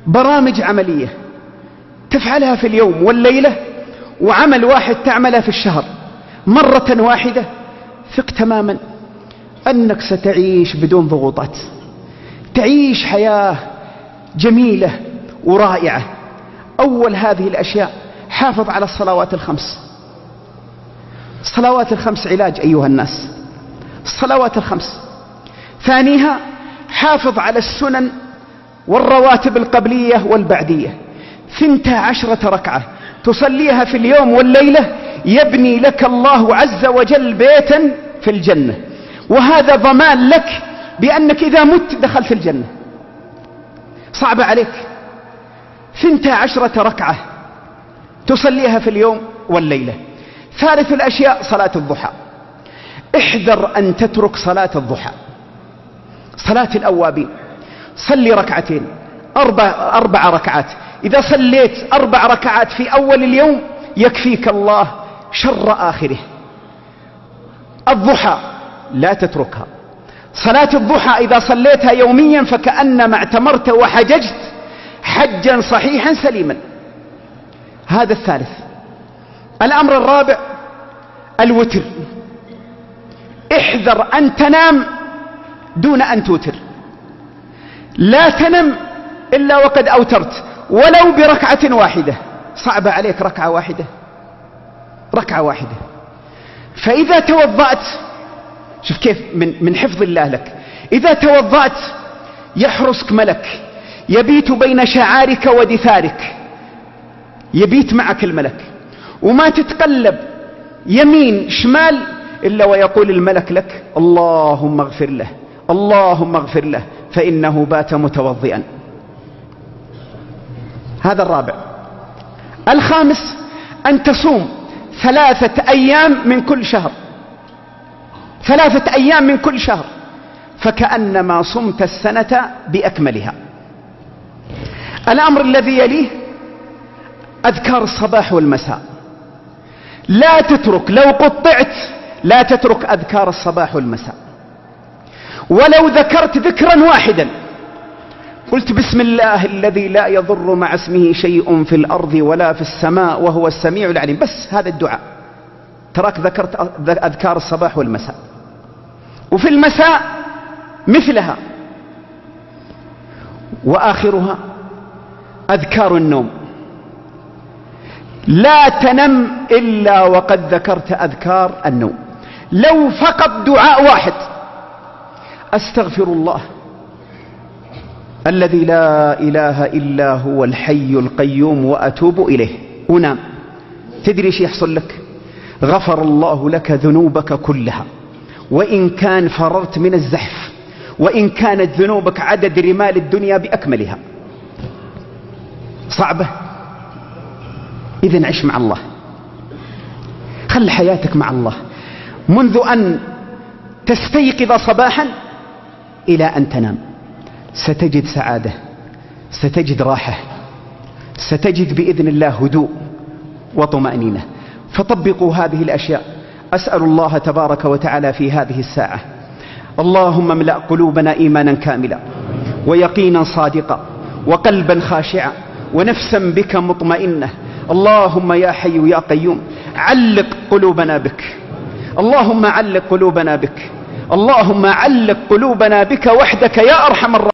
برامج عملية تفعلها في اليوم والليلة، وعمل واحد تعمله في الشهر مرة واحدة، ثق تماما أنك ستعيش بدون ضغوطات، تعيش حياة جميلة ورائعة. أول هذه الأشياء حافظ على الصلوات الخمس. الصلوات الخمس علاج أيها الناس، الصلوات الخمس. ثانيها حافظ على السنن والرواتب القبلية والبعدية. 12 ركعة تصليها في اليوم والليلة يبني لك الله عز وجل بيتا في الجنة، وهذا ضمان لك بأنك إذا مت دخلت الجنة. صعب عليك 12 ركعة تصليها في اليوم والليلة. ثالث الأشياء صلاة الضحى. احذر أن تترك صلاة الضحى، صلاة الأوابين. صلي ركعتين، أربع ركعات. إذا صليت 4 ركعات في أول اليوم يكفيك الله شر آخره. الضحى لا تتركها. صلاة الضحى إذا صليتها يوميا فكأنما اعتمرت وحججت حجا صحيحا سليما. هذا الثالث. الأمر الرابع الوتر. احذر أن تنام دون أن توتر. لا تنم إلا وقد أوترت ولو بركعة واحدة. صعب عليك ركعة واحدة، ركعة واحدة. فإذا توضأت، شوف كيف من حفظ الله لك، إذا توضأت يحرسك ملك يبيت بين شعارك ودثارك، يبيت معك الملك، وما تتقلب يمين شمال إلا ويقول الملك لك اللهم اغفر له، اللهم اغفر له، فإنه بات متوضئا. هذا الرابع. الخامس أن تصوم 3 أيام من كل شهر، 3 أيام من كل شهر، فكأنما صمت السنة بأكملها. الأمر الذي يليه أذكار الصباح والمساء. لا تترك، لو قطعت لا تترك أذكار الصباح والمساء. ولو ذكرت ذكرا واحدا، قلت بسم الله الذي لا يضر مع اسمه شيء في الأرض ولا في السماء وهو السميع العليم، بس هذا الدعاء، تراك ذكرت أذكار الصباح والمساء. وفي المساء مثلها. وآخرها أذكار النوم. لا تنم إلا وقد ذكرت أذكار النوم. لو فقط دعاء واحد، أستغفر الله الذي لا إله إلا هو الحي القيوم وأتوب إليه، ونام. تدري ايش يحصل لك؟ غفر الله لك ذنوبك كلها، وإن كان فررت من الزحف، وإن كانت ذنوبك عدد رمال الدنيا بأكملها. صعبة؟ إذن عش مع الله، خل حياتك مع الله منذ أن تستيقظ صباحا إلى أن تنام. ستجد سعادة، ستجد راحة، ستجد بإذن الله هدوء وطمأنينة. فطبقوا هذه الأشياء. أسأل الله تبارك وتعالى في هذه الساعة اللهم املأ قلوبنا إيمانا كاملا ويقينا صادقا وقلبا خاشعا ونفسا بك مطمئنة. اللهم يا حي يا قيوم علق قلوبنا بك، اللهم علق قلوبنا بك، اللهم علق قلوبنا بك وحدك يا أرحم الراحمين.